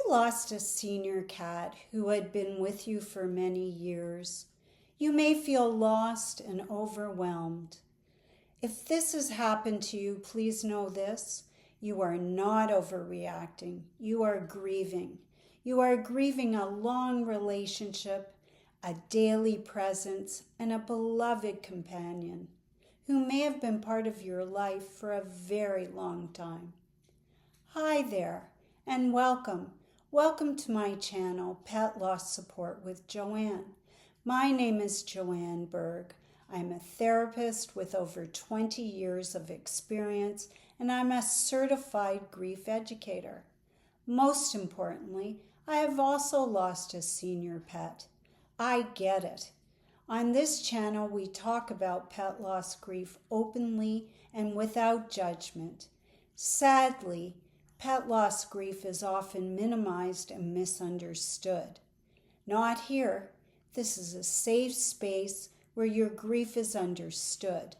lost a senior cat who had been with you for many years, you may feel lost and overwhelmed. If this has happened to you, please know this: you are not overreacting. You are grieving. You are grieving a long relationship, a daily presence, and a beloved companion who may have been part of your life for a very long time. Hi there, and welcome. Welcome to my channel, Pet Loss Support with Joanne. My name is Joanne Berg. I'm a therapist with over 20 years of experience, and I'm a certified grief educator. Most importantly, I have also lost a senior pet. I get it. On this channel, we talk about pet loss grief openly and without judgment. Sadly, pet loss grief is often minimized and misunderstood. Not here. This is a safe space where your grief is understood.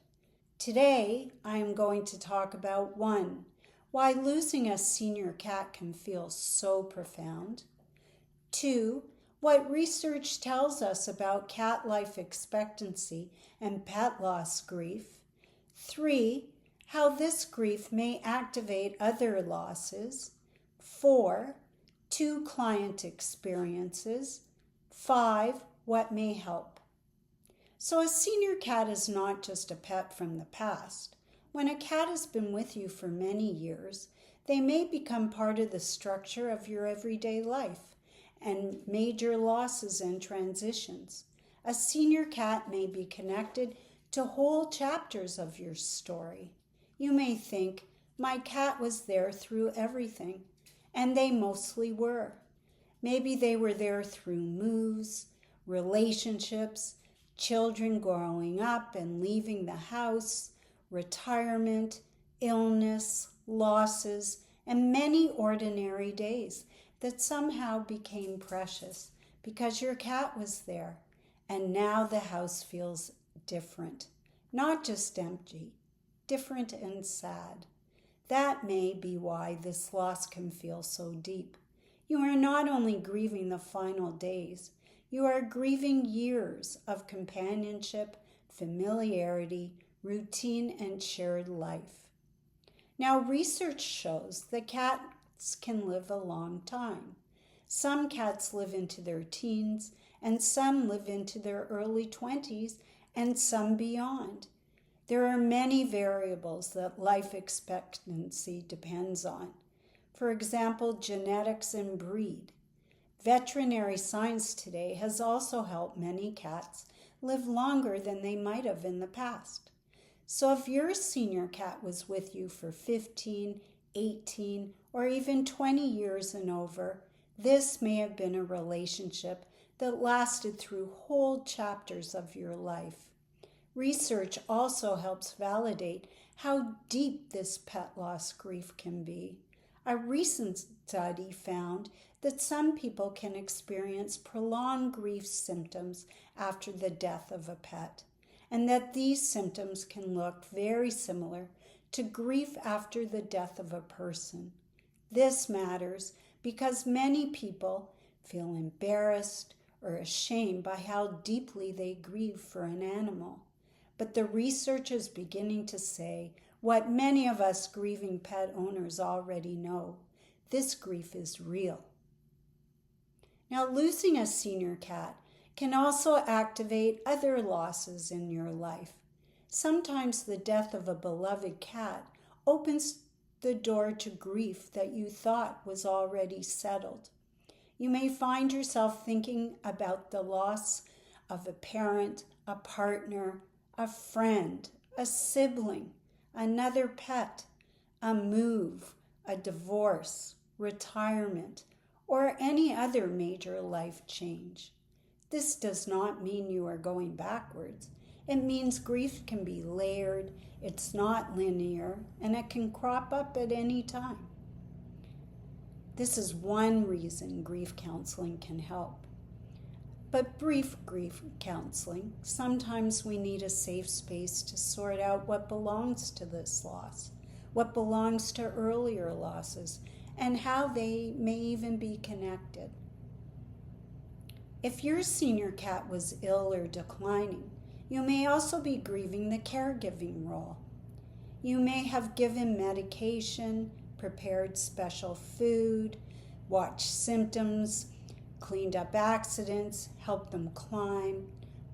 Today, I am going to talk about 1, why losing a senior cat can feel so profound. 2, what research tells us about cat life expectancy and pet loss grief. 3, how this grief may activate other losses. 4, 2 client experiences. 5, what may help. So a senior cat is not just a pet from the past. When a cat has been with you for many years, they may become part of the structure of your everyday life and major losses and transitions. A senior cat may be connected to whole chapters of your story. You may think, my cat was there through everything, and they mostly were. Maybe they were there through moves, relationships, children growing up and leaving the house, retirement, illness, losses, and many ordinary days that somehow became precious because your cat was there. And now the house feels different, not just empty, different and sad. That may be why this loss can feel so deep. You are not only grieving the final days, you are grieving years of companionship, familiarity, routine, and shared life. Now, research shows that cats can live a long time. Some cats live into their teens, and some live into their early 20s, and some beyond. There are many variables that life expectancy depends on. For example, genetics and breed. Veterinary science today has also helped many cats live longer than they might have in the past. So if your senior cat was with you for 15, 18, or even 20 years and over, this may have been a relationship that lasted through whole chapters of your life. Research also helps validate how deep this pet loss grief can be. A recent study found that some people can experience prolonged grief symptoms after the death of a pet, and that these symptoms can look very similar to grief after the death of a person. This matters because many people feel embarrassed or ashamed by how deeply they grieve for an animal. But the research is beginning to say what many of us grieving pet owners already know: this grief is real. Now, losing a senior cat can also activate other losses in your life. Sometimes the death of a beloved cat opens the door to grief that you thought was already settled. You may find yourself thinking about the loss of a parent, a partner, a friend, a sibling, another pet, a move, a divorce, retirement, or any other major life change. This does not mean you are going backwards. It means grief can be layered, it's not linear, and it can crop up at any time. This is one reason grief counseling can help. But brief grief counseling, sometimes we need a safe space to sort out what belongs to this loss, what belongs to earlier losses, and how they may even be connected. If your senior cat was ill or declining, you may also be grieving the caregiving role. You may have given medication, prepared special food, watched symptoms, cleaned up accidents, helped them climb,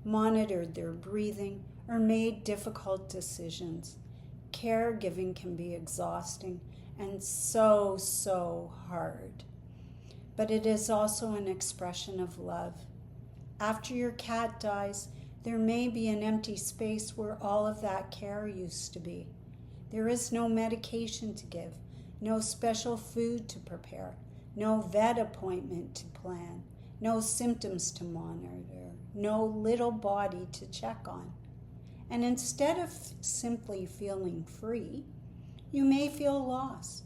monitored their breathing, or made difficult decisions. Caregiving can be exhausting and so hard. But it is also an expression of love. After your cat dies, there may be an empty space where all of that care used to be. There is no medication to give, no special food to prepare, no vet appointment to plan, no symptoms to monitor, no little body to check on. And instead of simply feeling free, you may feel lost.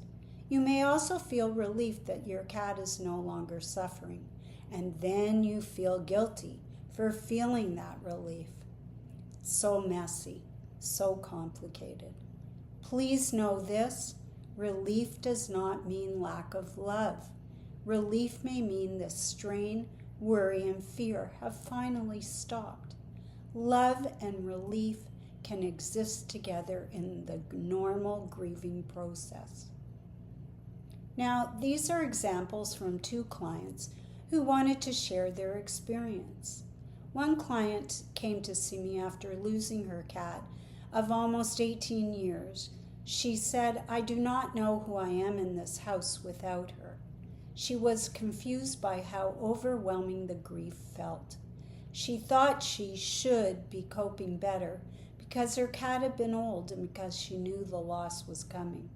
You may also feel relief that your cat is no longer suffering, and then you feel guilty for feeling that relief. So messy, so complicated. Please know this, relief does not mean lack of love. Relief may mean the strain, worry, and fear have finally stopped. Love and relief can exist together in the normal grieving process. Now, these are examples from 2 clients who wanted to share their experience. One client came to see me after losing her cat of almost 18 years. She said, "I do not know who I am in this house without her." She was confused by how overwhelming the grief felt. She thought she should be coping better because her cat had been old and because she knew the loss was coming.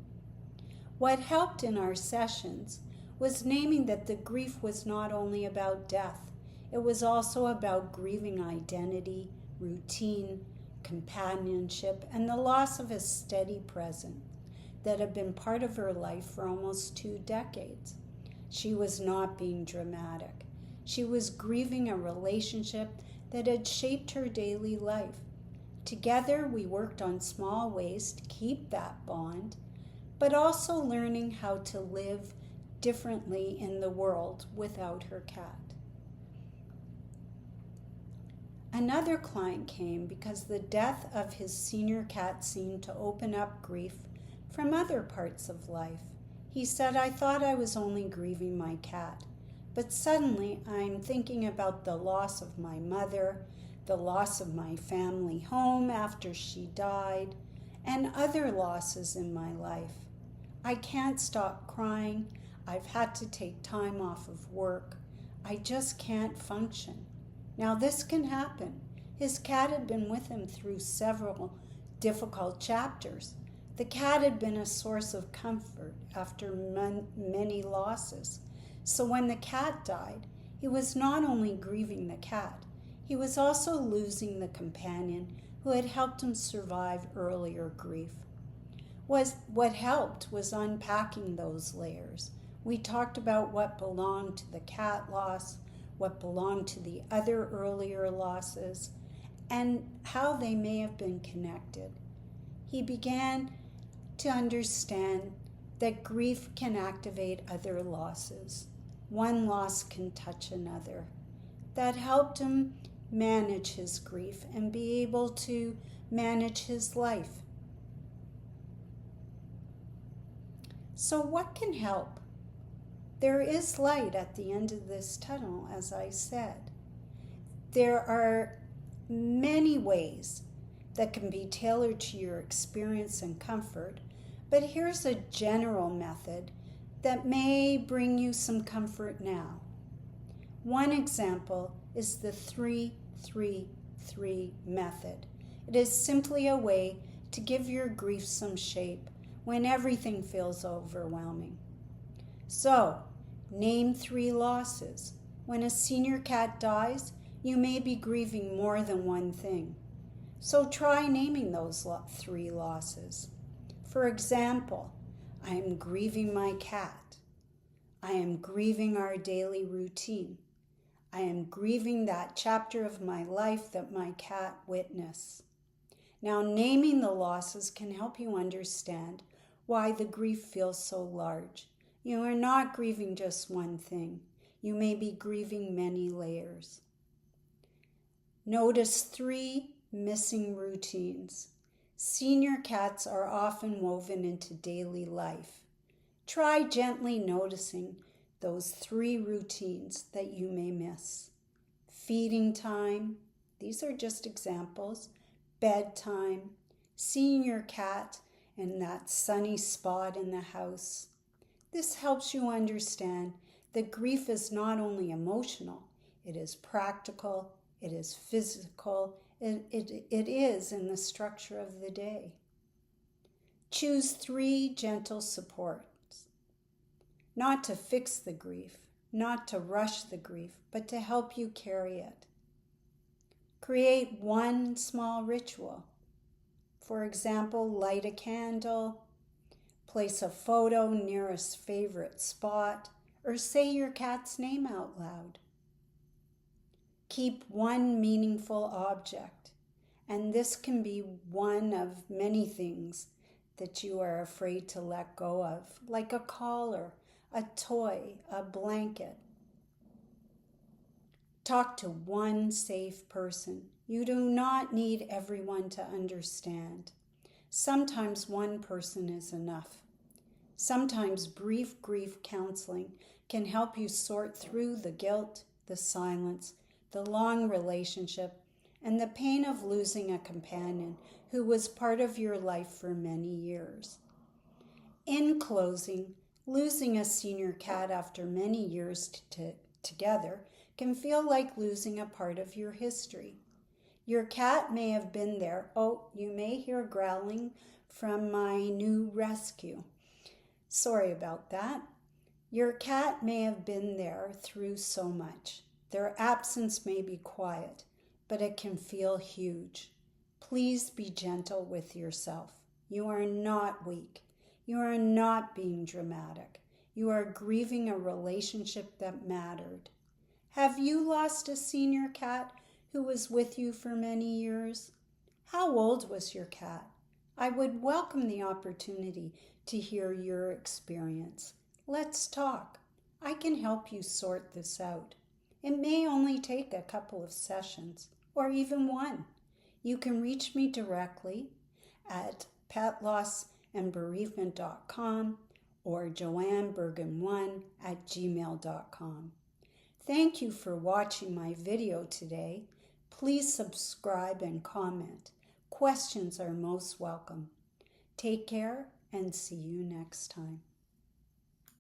What helped in our sessions was naming that the grief was not only about death, it was also about grieving identity, routine, companionship, and the loss of a steady presence that had been part of her life for almost 2 decades. She was not being dramatic. She was grieving a relationship that had shaped her daily life. Together, we worked on small ways to keep that bond, but also learning how to live differently in the world without her cat. Another client came because the death of his senior cat seemed to open up grief from other parts of life. He said, "I thought I was only grieving my cat, but suddenly I'm thinking about the loss of my mother, the loss of my family home after she died, and other losses in my life. I can't stop crying. I've had to take time off of work. I just can't function." Now this can happen. His cat had been with him through several difficult chapters. The cat had been a source of comfort after many losses. So when the cat died, he was not only grieving the cat, he was also losing the companion who had helped him survive earlier grief. What helped was unpacking those layers. We talked about what belonged to the cat loss, what belonged to the other earlier losses, and how they may have been connected. He began to understand that grief can activate other losses. One loss can touch another. That helped him manage his grief and be able to manage his life. So what can help? There is light at the end of this tunnel, as I said. There are many ways that can be tailored to your experience and comfort, but here's a general method that may bring you some comfort now. One example is the 3-3-3 method. It is simply a way to give your grief some shape when everything feels overwhelming. So, name 3 losses. When a senior cat dies, you may be grieving more than one thing. So try naming those 3 losses. For example, I am grieving my cat. I am grieving our daily routine. I am grieving that chapter of my life that my cat witnessed. Now, naming the losses can help you understand why the grief feels so large You are not grieving just one thing. You may be grieving many layers. Notice 3 missing routines. Senior cats are often woven into daily life. Try gently noticing those 3 routines that you may miss. Feeding time, these are just examples. Bedtime, seeing your cat in that sunny spot in the house. This helps you understand that grief is not only emotional, it is practical, it is physical, it is in the structure of the day. Choose 3 gentle supports, not to fix the grief, not to rush the grief, but to help you carry it. Create 1 small ritual. For example, light a candle, place a photo near a favorite spot, or say your cat's name out loud. Keep 1 meaningful object, and this can be one of many things that you are afraid to let go of, like a collar, a toy, a blanket. Talk to 1 safe person. You do not need everyone to understand. Sometimes 1 person is enough. Sometimes brief grief counseling can help you sort through the guilt, the silence, the long relationship, and the pain of losing a companion who was part of your life for many years. In closing, losing a senior cat after many years together can feel like losing a part of your history. Your cat may have been there. Oh, you may hear growling from my new rescue. Sorry about that. Your cat may have been there through so much. Their absence may be quiet, but it can feel huge. Please be gentle with yourself. You are not weak. You are not being dramatic. You are grieving a relationship that mattered. Have you lost a senior cat who was with you for many years? How old was your cat? I would welcome the opportunity to hear your experience. Let's talk. I can help you sort this out. It may only take a couple of sessions, or even 1. You can reach me directly at petlossandbereavement.com or joannebergen1@gmail.com. Thank you for watching my video today. Please subscribe and comment. Questions are most welcome. Take care and see you next time.